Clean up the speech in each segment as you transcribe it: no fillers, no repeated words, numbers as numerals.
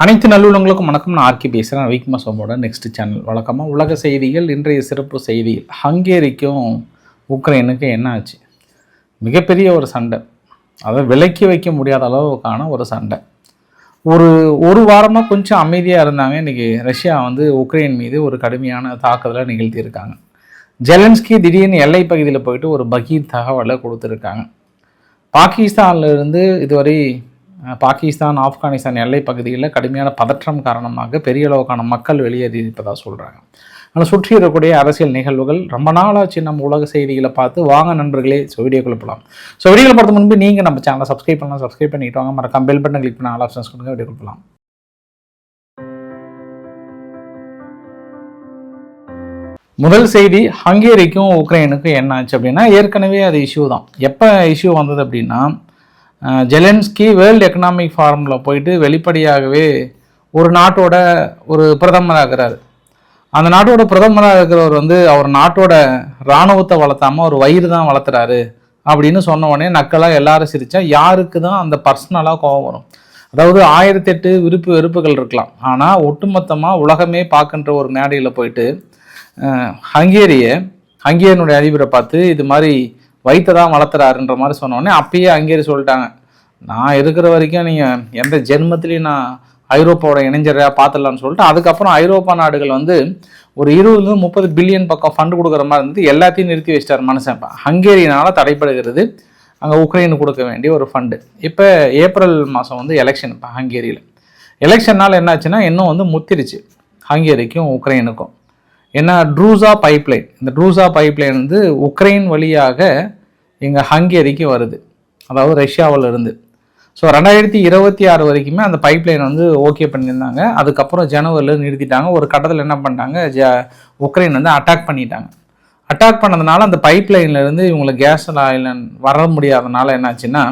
அனைத்து நல்லுள்ளங்களுக்கும் வணக்கம். நான் ஆர்கே பேசுகிறேன். வீக்மஸோட நெக்ஸ்ட் சேனல் வழக்கமாக உலக செய்திகள். இன்றைய சிறப்பு செய்திகள், ஹங்கேரிக்கும் உக்ரைனுக்கும் என்ன ஆச்சு? மிகப்பெரிய ஒரு சண்டை, அதை விலக்கி வைக்க முடியாத அளவுக்கான ஒரு சண்டை. ஒரு வாரமாக கொஞ்சம் அமைதியாக இருந்தாங்க. இன்றைக்கி ரஷ்யா உக்ரைன் மீது ஒரு கடுமையான தாக்குதலை நிகழ்த்தியிருக்காங்க. ஜெலன்ஸ்கி திடீர்னு எல்லை பகுதியில் போயிட்டு ஒரு பகீர் தகவலை கொடுத்துருக்காங்க. பாகிஸ்தானிலிருந்து இதுவரை பாகிஸ்தான் ஆப்கானிஸ்தான் எல்லை பகுதிகளில் கடுமையான பதற்றம் காரணமாக பெரிய அளவுக்கான மக்கள் வெளியேறி இருப்பதாக சொல்கிறாங்க. ஆனால் சுற்றி இருக்கக்கூடிய அரசியல் நிகழ்வுகள் ரொம்ப நாளாச்சு நம்ம உலக செய்திகளை பார்த்து. வாங்க நண்பர்களே, வீடியோக்குள்ள போகலாம். வீடியோவில் பார்த்த முன்பு நீங்கள் நம்ம சேனலை சப்ஸ்கிரைப் பண்ணலாம், சப்ஸ்கிரைப் பண்ணிட்டு வாங்க. மறக்காம பெல் பட்டன் கிளிக் பண்ண ஆல் ஆப்ஷன்ஸ் கொடுங்க. வீடியோக்குள்ள போகலாம். முதல் செய்தி, ஹங்கேரிக்கும் உக்ரைனுக்கும் என்ன ஆச்சு அப்படின்னா, ஏற்கனவே அது இஷ்யூ தான். எப்போ இஷ்யூ வந்தது அப்படின்னா, ஜெலன்ஸ்கி வேர்ல்டு எக்கனாமிக் ஃபாரமில் போயிட்டு வெளிப்படையாகவே ஒரு நாட்டோட ஒரு பிரதமராக இருக்கிறார். அந்த நாட்டோட பிரதமராக இருக்கிறவர் அவர் நாட்டோட இராணுவத்தை வளர்த்தாமல் ஒரு வயிறு தான் வளர்த்துறாரு அப்படின்னு சொன்ன உடனே நக்கலாக எல்லாரும் சிரித்தா யாருக்கு தான் அந்த பர்சனலாக கோபம் வரும்? அதாவது 1008 வெறுப்புகள் இருக்கலாம், ஆனால் ஒட்டுமொத்தமாக உலகமே பார்க்கின்ற ஒரு மேடையில் போயிட்டு ஹங்கேரியனுடைய அதிபரை பார்த்து இது மாதிரி வயிற்றை தான் வளர்த்துறாருன்ற மாதிரி சொன்னோடனே அப்பயே ஹங்கேரி சொல்லிட்டாங்க, நான் இருக்கிற வரைக்கும் நீங்கள் எந்த ஜென்மத்திலையும் நான் ஐரோப்பாவோட இணைஞ்சரையா பார்த்துடலான்னு சொல்லிட்டு அதுக்கப்புறம் ஐரோப்பா நாடுகள் ஒரு 20-30 பில்லியன் பக்கம் ஃபண்டு கொடுக்குற மாதிரி இருந்தது. எல்லாத்தையும் நிறுத்தி வச்சிட்டார் மனுஷன். இப்போ ஹங்கேரியினால் தடைப்படுகிறது அங்கே உக்ரைனுக்கு கொடுக்க வேண்டிய ஒரு ஃபண்டு. இப்போ ஏப்ரல் மாதம் எலெக்ஷன். இப்போ ஹங்கேரியில் எலெக்ஷனால் என்னாச்சுன்னா இன்னும் முத்திருச்சு ஹங்கேரிக்கும் உக்ரைனுக்கும். ஏன்னா ட்ரூசா பைப்லைன், இந்த ட்ரூசா பைப்லைன் உக்ரைன் வழியாக எங்கள் ஹங்கேரிக்கு வருது, அதாவது ரஷ்யாவில் இருந்து. ஸோ 2026 வரைக்குமே அந்த பைப்லைன் ஓகே பண்ணியிருந்தாங்க. அதுக்கப்புறம் ஜனவரியில் நிறுத்திட்டாங்க. ஒரு கட்டத்தில் என்ன பண்ணிட்டாங்க, உக்ரைன் அட்டாக் பண்ணிட்டாங்க. அட்டாக் பண்ணதுனால அந்த பைப்லைன்லேருந்து இவங்களுக்கு கேஸ் ஆயில் வர முடியாதனால என்னாச்சுன்னா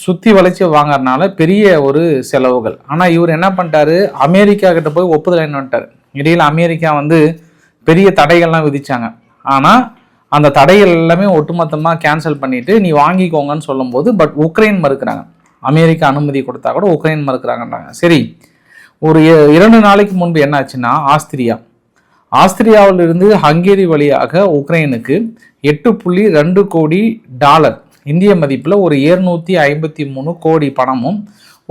சுற்றி வளைச்சி வாங்கறதுனால பெரிய ஒரு செலவுகள். ஆனால் இவர் என்ன பண்ணிட்டாரு, அமெரிக்கா கிட்ட போய் ஒப்புதல் என்ன பண்ணிட்டார். இடையில் அமெரிக்கா பெரிய தடைகள்லாம் விதிச்சாங்க. ஆனால் அந்த தடைகள் எல்லாமே ஒட்டுமொத்தமாக கேன்சல் பண்ணிவிட்டு நீ வாங்கிக்கோங்கன்னு சொல்லும்போது உக்ரைன் மறுக்கிறாங்க. அமெரிக்கா அனுமதி கொடுத்தா கூட உக்ரைன் மறுக்கிறாங்கன்றாங்க. சரி, ஒரு 2 நாளைக்கு முன்பு என்னாச்சுன்னா ஆஸ்திரியாவிலிருந்து ஹங்கேரி வழியாக உக்ரைனுக்கு $8.2 கோடி இந்திய மதிப்பில் ஒரு 753 கோடி பணமும்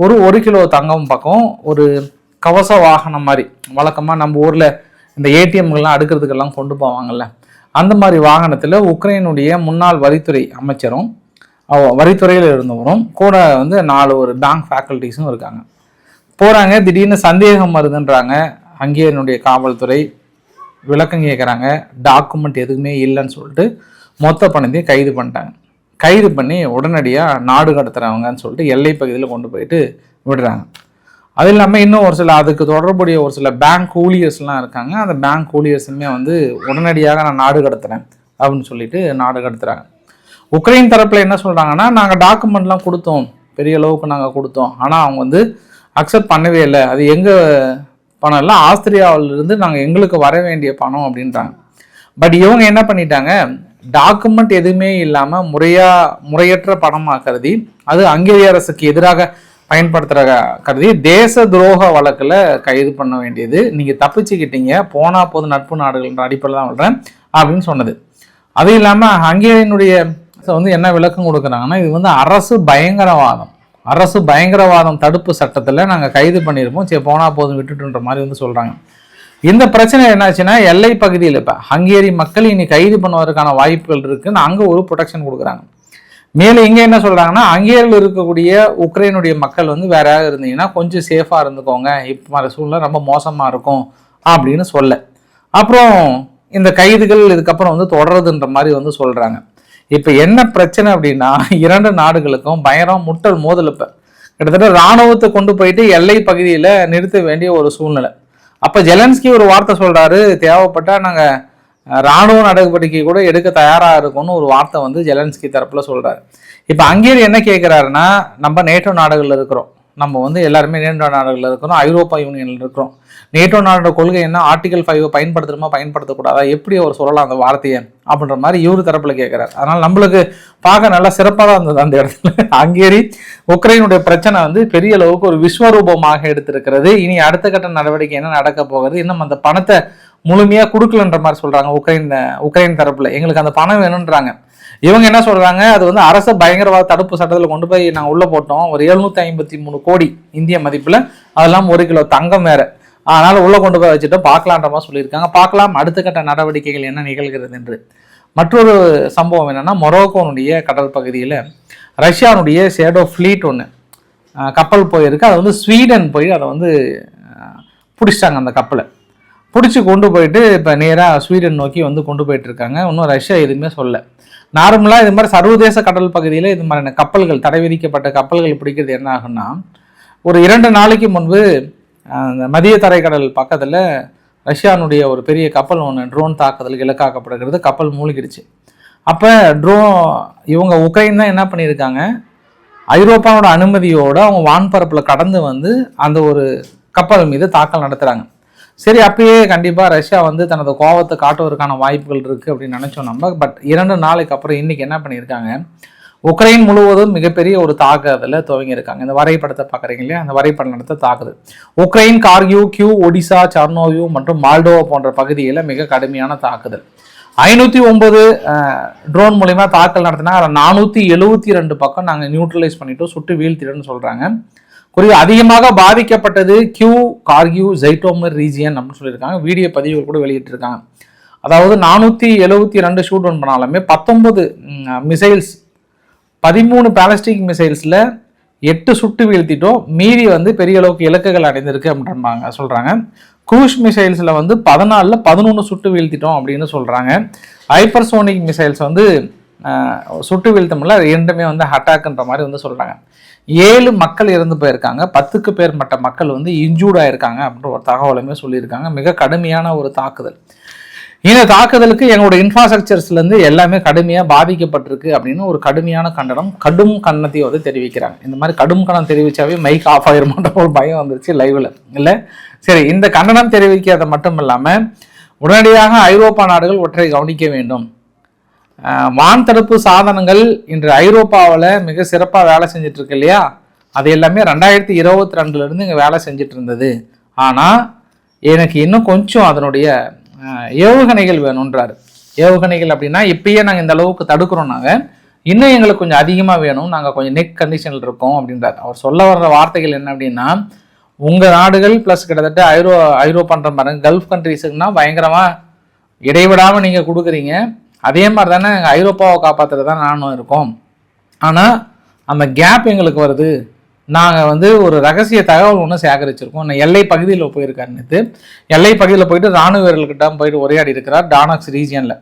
ஒரு கிலோ தங்கம் பக்கம் ஒரு கவச வாகனம் மாதிரி, வழக்கமாக நம்ம ஊரில் இந்த ஏடிஎம்கள்லாம் அடுக்கிறதுக்கெல்லாம் கொண்டு போவாங்கல்ல, அந்த மாதிரி வாகனத்தில் உக்ரைனுடைய முன்னாள் வரித்துறை அமைச்சரும் வரித்துறையில் இருந்தவரும் கூட 4 ஒரு பேங்க் ஃபேக்கல்ட்டிஸும் இருக்காங்க. போகிறாங்க. திடீர்னு சந்தேகம் வருதுன்றாங்க. ஹங்கேரியனுடைய காவல்துறை விளக்கம் கேட்குறாங்க. டாக்குமெண்ட் எதுவுமே இல்லைன்னு சொல்லிட்டு மொத்த பணத்தையும் கைது பண்ணிட்டாங்க. கைது பண்ணி உடனடியாக நாடு கடத்துறவங்கன்னு சொல்லிட்டு எல்லை பகுதியில் கொண்டு போயிட்டு விடுறாங்க. அது இல்லாமல் இன்னும் ஒரு சில அதுக்கு தொடர்புடைய ஒரு சில பேங்க் ஊழியர்ஸ்லாம் இருக்காங்க. அந்த பேங்க் ஊழியர்ஸுமே உடனடியாக நான் நாடு கடத்துறேன் அப்படின்னு சொல்லிட்டு நாடு கடத்துறாங்க. உக்ரைன் தரப்பில் என்ன சொல்கிறாங்கன்னா, நாங்கள் டாக்குமெண்ட்லாம் கொடுத்தோம், பெரிய அளவுக்கு நாங்கள் கொடுத்தோம், ஆனால் அவங்க அக்செப்ட் பண்ணவே இல்லை. அது எங்கள் பணம் இல்லை, ஆஸ்திரியாவிலிருந்து நாங்கள் எங்களுக்கு வர வேண்டிய பணம் அப்படின்றாங்க. பட் இவங்க என்ன பண்ணிட்டாங்க, டாக்குமெண்ட் எதுவுமே இல்லாமல் முறையற்ற பணமாக கருதி அது ஹங்கேரிய அரசுக்கு எதிராக பயன்படுத்துகிற கருதி தேச துரோக வழக்கில் கைது பண்ண வேண்டியது. நீங்கள் தப்பிச்சுக்கிட்டீங்க, போனால் போது நட்பு நாடுகள்ன்ற அடிப்படையில் தான் விடுறேன் அப்படின்னு சொன்னது. அது இல்லாமல் ஹங்கேரியனுடைய என்ன விளக்கம் கொடுக்குறாங்கன்னா, இது அரசு பயங்கரவாதம் தடுப்பு சட்டத்தில் நாங்கள் கைது பண்ணியிருப்போம், சரி போனால் போதும் விட்டுட்டுன்ற மாதிரி சொல்கிறாங்க. இந்த பிரச்சனை என்னாச்சுன்னா, எல்லை பகுதியில் இப்போ ஹங்கேரி மக்கள் இனி கைது பண்ணுவதற்கான வாய்ப்புகள் இருக்குன்னு அங்கே ஒரு ப்ரொடெக்ஷன் கொடுக்குறாங்க. மேலும் இங்கே என்ன சொல்கிறாங்கன்னா, ஹங்கேரியில் இருக்கக்கூடிய உக்ரைனுடைய மக்கள் வேற யாராவது இருந்தீங்கன்னா கொஞ்சம் சேஃபாக இருந்துக்கோங்க, இப்போ சூழ்நிலை ரொம்ப மோசமாக இருக்கும் அப்படின்னு சொல்ல. அப்புறம் இந்த கைதுகள் இதுக்கப்புறம் தொடருதுன்ற மாதிரி சொல்கிறாங்க. இப்போ என்ன பிரச்சனை அப்படின்னா, 2 நாடுகளுக்கும் பயங்கரம் முட்டல் மோதல். இப்போ கிட்டத்தட்ட இராணுவத்தை கொண்டு போயிட்டு எல்லை பகுதியில் நிறுத்த வேண்டிய ஒரு சூழ்நிலை. அப்போ ஜெலன்ஸ்கி ஒரு வார்த்தை சொல்கிறாரு, தேவைப்பட்டால் நாங்கள் இராணுவ நடவடிக்கை கூட எடுக்க தயாராக இருக்கும்னு ஒரு வார்த்தை ஜெலன்ஸ்கி தரப்பில் சொல்கிறார். இப்போ ஹங்கேரி என்ன கேட்குறாருன்னா, நம்ம நேட்டோ நாடுகளில் இருக்கிறோம், நம்ம வந்து எல்லாருமே நேட்டோ நாடுகளில் இருக்கிறோம், ஐரோப்பா யூனியனில் இருக்கிறோம். நேட்டோ நாடோட கொள்கை என்ன, ஆர்டிகல் 5 பயன்படுத்தணுமா பயன்படுத்தக்கூடாதா, எப்படி அவர் சொல்லலாம் அந்த வார்த்தையை அப்படின்ற மாதிரி இவரு தரப்பில் கேட்குறாரு. அதனால் நம்மளுக்கு பார்க்க நல்லா சிறப்பாக தான் இருந்தது அந்த இடத்துல. ஹங்கேரி உக்ரைனுடைய பிரச்சனை வந்து பெரிய அளவுக்கு ஒரு விஸ்வரூபமாக எடுத்திருக்கிறது. இனி அடுத்த கட்ட நடவடிக்கை என்ன நடக்க போகிறது, இன்னும் அந்த பணத்தை முழுமையாக கொடுக்கலன்ற மாதிரி சொல்கிறாங்க உக்ரைன் தரப்பில். எங்களுக்கு அந்த பணம் வேணுன்றாங்க. இவங்க என்ன சொல்றாங்க, அது வந்து அரச பயங்கரவாத தடுப்பு சட்டத்தில் கொண்டு போய் நாங்கள் உள்ள போட்டோம், ஒரு 753 கோடி இந்திய மதிப்புல, அதெல்லாம் 1 கிலோ தங்கம் வேற, அதனால உள்ள கொண்டு போய் வச்சுட்டு பார்க்கலான்ற மாதிரி சொல்லியிருக்காங்க. பார்க்கலாம் அடுத்த கட்ட நடவடிக்கைகள் என்ன நிகழ்கிறது என்று. மற்றொரு சம்பவம் என்னன்னா, மொரோக்கோனுடைய கடல் பகுதியில் ரஷ்யானுடைய ஷேடோ ஃப்ளீட் ஒன்று கப்பல் போயிருக்கு. அதை வந்து ஸ்வீடன் போய் அதை வந்து பிடிச்சிட்டாங்க. அந்த கப்பலை பிடிச்சி கொண்டு போயிட்டு இப்போ நேராக ஸ்வீடன் நோக்கி வந்து கொண்டு போயிட்டு இருக்காங்க. இன்னும் ரஷ்யா எதுவுமே சொல்ல. நார்மலாக இது மாதிரி சர்வதேச கடல் பகுதியில் இது மாதிரியான கப்பல்கள், தடை விதிக்கப்பட்ட கப்பல்கள் பிடிக்கிறது என்ன ஆகுன்னா, ஒரு 2 நாளைக்கு முன்பு அந்த மத்திய தரைக்கடல் பக்கத்தில் ரஷ்யானுடைய ஒரு பெரிய கப்பல் ஒன்று ட்ரோன் தாக்குதலுக்கு இலக்காக்கப்படுகிறது. கப்பல் மூழ்கிடுச்சு. அப்போ இவங்க உக்ரைன் தான் என்ன பண்ணியிருக்காங்க, ஐரோப்பாவோட அனுமதியோடு அவங்க வான்பரப்பில் கடந்து வந்து அந்த ஒரு கப்பல் மீது தாக்கல் நடத்துகிறாங்க. சரி, அப்பயே கண்டிப்பாக ரஷ்யா வந்து தனது கோபத்தை காட்டுவதற்கான வாய்ப்புகள் இருக்குது அப்படின்னு நினச்சோம் நம்ம. பட் 2 நாளைக்கு அப்புறம் இன்றைக்கி என்ன பண்ணியிருக்காங்க, உக்ரைன் முழுவதும் மிகப்பெரிய ஒரு தாக்குதலை துவங்கியிருக்காங்க. இந்த வரைபடத்தை பார்க்குறீங்க இல்லையா, அந்த வரைபடம் நடத்த தாக்குது. உக்ரைன் கார்கிவ், ஒடிசா, சர்னோவியூ மற்றும் மால்டோவா போன்ற பகுதியில் மிக கடுமையான தாக்குதல். 509 ட்ரோன் மூலிமா தாக்கல் நடத்தினா அதில் 472 பக்கம் நாங்கள் நியூட்ரலைஸ் பண்ணிட்டோம், சுட்டு வீழ்த்திடுன்னு சொல்கிறாங்க. குறிப்பாக அதிகமாக பாதிக்கப்பட்டது கார்கிவ், ஜைட்டோமர் ரீஜியன் அப்படின்னு சொல்லியிருக்காங்க. வீடியோ பதிவுகள் கூட வெளியிட்டிருக்காங்க. அதாவது 472 ஷூட் ஒன் பண்ணாலுமே 19 மிசைல்ஸ், 13 பாலிஸ்டிக் மிசைல்ஸில் 8 சுட்டு வீழ்த்திட்டோம். மீறி வந்து பெரிய அளவுக்கு இலக்குகள் அடைந்திருக்கு அப்படின்றாங்க சொல்கிறாங்க. க்ரூஸ் மிசைல்ஸில் வந்து 14ல் 11 சுட்டு வீழ்த்திட்டோம் அப்படின்னு சொல்கிறாங்க. ஹைப்பர்சோனிக் மிசைல்ஸ் வந்து சுட்டு வீழ்த்தமில்ல, ரெண்டுமே வந்து அட்டாக்ன்ற மாதிரி வந்து சொல்கிறாங்க. 7 மக்கள் இறந்து போயிருக்காங்க, 10க்கு மேற்பட்ட மக்கள் வந்து இன்ஜூர்ட் ஆயிருக்காங்க அப்படின்ற ஒரு தகவலுமே சொல்லியிருக்காங்க. மிக கடுமையான ஒரு தாக்குதல். இந்த தாக்குதலுக்கு எங்களோட இன்ஃப்ராஸ்ட்ரக்சர்ஸ்லேருந்து எல்லாமே கடுமையாக பாதிக்கப்பட்டிருக்கு அப்படின்னு ஒரு கடுமையான கடும் கண்டனத்தை வந்து தெரிவிக்கிறாங்க. இந்த மாதிரி கடும் கண்டனம் தெரிவித்தாவே மைக் ஆஃப் ஆயிருமான்ற ஒரு பயம் வந்துருச்சு லைவில் இல்லை. சரி, இந்த கண்டனம் தெரிவிக்கிறது மட்டும் இல்லாமல் உடனடியாக ஐரோப்பா நாடுகள் ஒன்றை கவனிக்க வேண்டும். வான் தடுப்பு சாதனங்கள் இன்று ஐரோப்பாவில் மிக சிறப்பாக வேலை செஞ்சுட்டு இருக்கு இல்லையா, அது எல்லாமே 2022 இங்கே வேலை செஞ்சுட்டு இருந்தது. ஆனால் எனக்கு இன்னும் கொஞ்சம் அதனுடைய ஏவுகணைகள் வேணுன்றாரு. ஏவுகணைகள் அப்படின்னா இப்பயே நாங்கள் இந்த அளவுக்கு தடுக்கிறோம், நாங்கள் இன்னும் எங்களுக்கு கொஞ்சம் அதிகமாக வேணும், நாங்கள் கொஞ்சம் நெக் கண்டிஷனில் இருக்கோம் அப்படின்றார். அவர் சொல்ல வர்ற வார்த்தைகள் என்ன அப்படின்னா, உங்கள் நாடுகள் ப்ளஸ் கிட்டத்தட்ட ஐரோப்பான்ற பாருங்க, கல்ஃப் கண்ட்ரிஸுக்குன்னா பயங்கரமாக இடைவிடாமல் நீங்கள் கொடுக்குறீங்க, அதே மாதிரி தானே ஐரோப்பாவை காப்பாற்றுறது தான் நானும் இருக்கோம். ஆனால் அந்த கேப் எங்களுக்கு வருது. நாங்கள் வந்து ஒரு ரகசிய தகவல் ஒன்று சேகரிச்சிருக்கோம். நான் எல்லை பகுதியில் போயிருக்காரு நேற்று. எல்லை பகுதியில் போயிட்டு இராணுவ வீரர்கள்கிட்ட போயிட்டு உரையாடி இருக்கிறார் டானக்ஸ் ரீஜியனில்.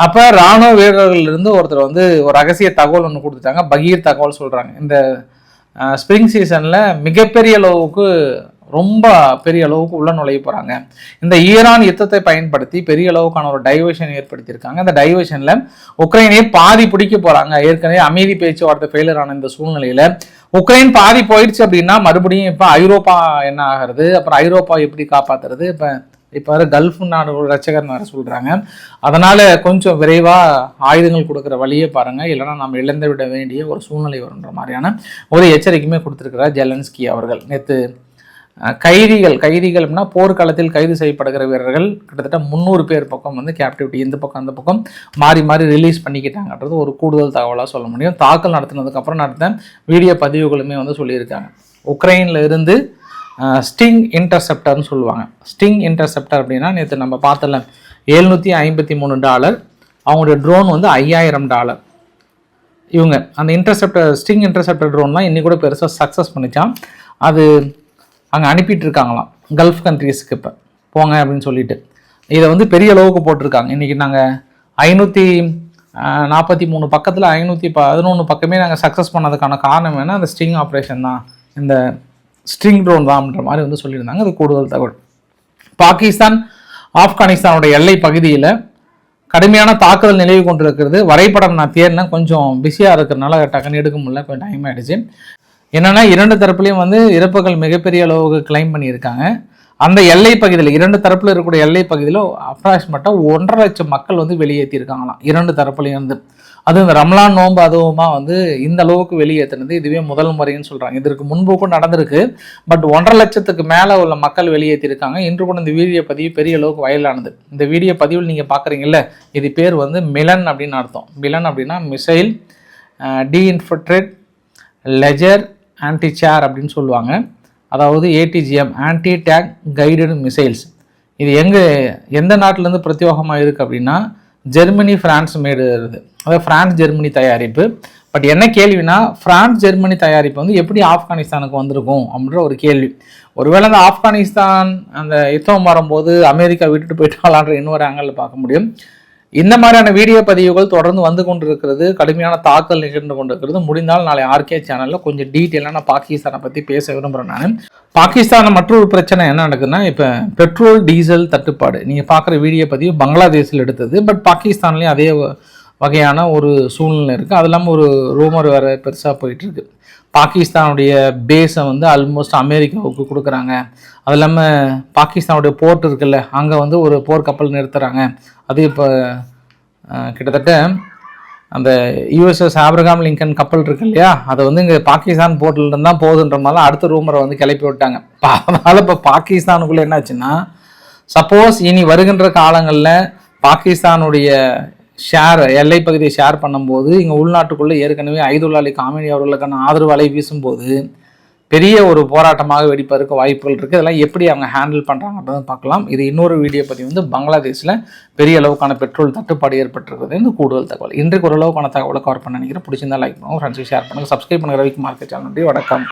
அப்போ இராணுவ வீரர்கள்லேருந்து ஒருத்தர் வந்து ஒரு ரகசிய தகவல் ஒன்று கொடுத்துட்டாங்க, பகீர் தகவல் சொல்கிறாங்க. இந்த ஸ்ப்ரிங் சீசனில் மிகப்பெரிய அளவுக்கு, ரொம்ப பெரிய அளவுக்கு உள்ள நுழைய போகிறாங்க. இந்த ஈரான் யுத்தத்தை பயன்படுத்தி பெரிய அளவுக்கான ஒரு டைவர்ஷன் ஏற்படுத்தியிருக்காங்க. இந்த டைவர்ஷனில் உக்ரைனே பாதி பிடிக்க போகிறாங்க. ஏற்கனவே அமைதி பேச்சுவார்த்தை ஃபெயிலர் ஆன இந்த சூழ்நிலையில் உக்ரைன் பாதி போயிடுச்சு அப்படின்னா மறுபடியும் இப்போ ஐரோப்பா என்ன ஆகிறது, அப்புறம் ஐரோப்பா எப்படி காப்பாற்றுறது, இப்போ கல்ஃப் நாடு ரட்சகர் வேறு சொல்கிறாங்க. அதனால் கொஞ்சம் விரைவாக ஆயுதங்கள் கொடுக்குற வழியே பாருங்கள், இல்லைனா நம்ம இழந்து விட வேண்டிய ஒரு சூழ்நிலை வருன்ற மாதிரியான ஒரு எச்சரிக்கையுமே கொடுத்துருக்கிறார் ஜெலன்ஸ்கி அவர்கள். நேற்று கைதிகள்னா போர்க்காலத்தில் கைது செய்யப்படுகிற வீரர்கள் கிட்டத்தட்ட 300 பேர் பக்கம் வந்து கேப்டிவிட்டி, இந்த பக்கம் அந்த பக்கம் மாறி மாறி ரிலீஸ் பண்ணிக்கிட்டாங்கன்றது ஒரு கூடுதல் தகவலாக சொல்ல முடியும். தாக்கல் நடத்தினதுக்கப்புறம் நடத்த வீடியோ பதிவுகளுமே வந்து சொல்லியிருக்காங்க. உக்ரைனில் இருந்து ஸ்டிங் இன்டர்செப்டர்னு சொல்லுவாங்க. ஸ்டிங் இன்டர்செப்டர் அப்படின்னா நேற்று நம்ம பார்த்தல $753, அவங்களுடைய ட்ரோன் வந்து $5000. இவங்க அந்த ஸ்டிங் இன்டர்செப்டர் ட்ரோன்லாம் இன்னி கூட பெருசாக சக்ஸஸ் பண்ணிச்சான். அது அங்கே அனுப்பிட்டு இருக்காங்களாம் கல்ஃப் கண்ட்ரீஸுக்கு. இப்போ போங்க அப்படின்னு சொல்லிட்டு இதை வந்து பெரிய அளவுக்கு போட்டிருக்காங்க. இன்றைக்கி நாங்கள் 543 பக்கத்தில் 511 பக்கமே நாங்கள் சக்ஸஸ் பண்ணதுக்கான காரணம் வேணால் அந்த ஸ்டிங் ஆப்ரேஷன் தான், இந்த ஸ்ட்ரிங் ட்ரோன் தான் அப்படின்ற மாதிரி வந்து சொல்லியிருந்தாங்க. அது கூடுதல் தகவல். பாகிஸ்தான் ஆப்கானிஸ்தானுடைய எல்லை பகுதியில் கடுமையான தாக்குதல் நிலவி கொண்டிருக்கிறது. வரைபடம் நான் தேர்னேன், கொஞ்சம் பிஸியாக இருக்கிறதுனால டக்குன்னு எடுக்க முடியல, கொஞ்சம் டைம் ஆகிடுச்சு. என்னன்னா 2 தரப்புலையும் வந்து இறப்புகள் மிகப்பெரிய அளவுக்கு கிளைம் பண்ணியிருக்காங்க. அந்த எல்லை பகுதியில் 2 தரப்புல இருக்கக்கூடிய எல்லை பகுதியில் அப்ராக்சிமேட்டாக 1.5 லட்சம் மக்கள் வந்து வெளியேற்றிருக்காங்களாம் 2 தரப்புலையும் இருந்து. அது இந்த ரம்லான் நோன்பு அதுவுமா வந்து இந்த அளவுக்கு வெளியேற்றினது இதுவே முதல் முறைன்னு சொல்கிறாங்க. இதற்கு முன்புக்கும் நடந்திருக்கு. பட் 1.5 லட்சத்துக்கு மேலே உள்ள மக்கள் வெளியேற்றிருக்காங்க. இன்று கூட இந்த வீடியோ பதிவு பெரிய அளவுக்கு வைரலானது. இந்த வீடியோ பதிவில் நீங்கள் பார்க்குறீங்கல்ல, இது பேர் வந்து மிலன் அப்படின்னு அர்த்தம். மிலன் அப்படின்னா மிசைல் டீஇன்ஃபில்ட்ரேட் லெஜர் ஆன்டி சேர் அப்படின்னு சொல்லுவாங்க. அதாவது ATGM ஆன்டி டேக் கைடடு மிசைல்ஸ். இது எந்த நாட்டிலேருந்து பிரத்யோகமாக இருக்குது அப்படின்னா ஜெர்மனி ஃப்ரான்ஸ் மேடு இருக்குது. அதாவது ஃப்ரான்ஸ் ஜெர்மனி தயாரிப்பு. பட் என்ன கேள்வினா ஃப்ரான்ஸ் ஜெர்மனி தயாரிப்பு வந்து எப்படி ஆப்கானிஸ்தானுக்கு வந்திருக்கும் அப்படின்ற ஒரு கேள்வி. ஒருவேளை அந்த ஆப்கானிஸ்தான் அந்த யுத்தம் வரும்போது அமெரிக்கா விட்டுட்டு போயிட்டாலான்ற இன்னொரு ஆங்கிளில் பார்க்க முடியும். இந்த மாதிரியான வீடியோ பதிவுகள் தொடர்ந்து வந்து கொண்டிருக்கிறது. கடுமையான தாக்கல் நிகழ்ந்து கொண்டிருக்கிறது. முடிந்தால் நாளை RK சேனலில் கொஞ்சம் டீட்டெயிலாக பாகிஸ்தானை பற்றி பேச விரும்புகிறேன். நான் பாகிஸ்தானில் மற்றொரு பிரச்சனை என்ன நடக்குதுன்னா, இப்போ பெட்ரோல் டீசல் தட்டுப்பாடு. நீங்கள் பார்க்குற வீடியோ பதிவு பங்களாதேஷில் எடுத்தது. பட் பாகிஸ்தான்லேயும் அதே வகையான ஒரு சூழ்நிலை இருக்குது. அது இல்லாமல் ஒரு ரூமர் வேறு பெருசாக போயிட்டுருக்கு. பாகிஸ்தானுடைய பேஸை வந்து ஆல்மோஸ்ட் அமெரிக்காவுக்கு கொடுக்குறாங்க. அது இல்லாமல் பாகிஸ்தானுடைய போர்ட் இருக்குல்ல, அங்கே வந்து ஒரு போர்க்கப்பல் நிறுத்துகிறாங்க. அது இப்போ கிட்டத்தட்ட அந்த USS ஆப்ரஹாம் லிங்கன் கப்பல் இருக்கு இல்லையா, அதை வந்து இங்கே பாகிஸ்தான் போர்ட்டில் இருந்தால் போகுதுன்ற மாதிரி அடுத்த ரூமரை வந்து கிளப்பி விட்டாங்க. அதனால் இப்போ பாகிஸ்தானுக்குள்ளே என்னாச்சுன்னா, சப்போஸ் இனி வருகின்ற காலங்களில் பாகிஸ்தானுடைய ஷேர் எல்லை பகுதியை ஷேர் பண்ணும்போது இங்கே உள்நாட்டுக்குள்ளே ஏற்கனவே ஐதுல்லா அலி காமினி அவர்களுக்கான ஆதரவு அலை வீசும்போது பெரிய ஒரு போராட்டமாக வெடிப்பதற்கு வாய்ப்புகள் இருக்குது. இதெல்லாம் எப்படி அவங்க ஹேண்டில் பண்ணுறாங்கன்றதை பார்க்கலாம். இது இன்னொரு வீடியோ பற்றி வந்து பங்களாதேஷில் பெரிய அளவுக்கான பெட்ரோல் தட்டுப்பாடு ஏற்பட்டிருக்கிறது இந்த கூடுதல் தகவல். இன்றைக்கு ஓரளவுக்கான தகவலை கவர் பண்ண நினைக்கிறேன். பிடிச்சிருந்தா லைக் பண்ணுங்கள், ஃப்ரெண்ட்ஸுக்கு ஷேர் பண்ணுங்கள், சப்ஸ்கிரைப் பண்ணுங்கள். ரவிக்குமார் சேனல். நன்றி, வணக்கம்.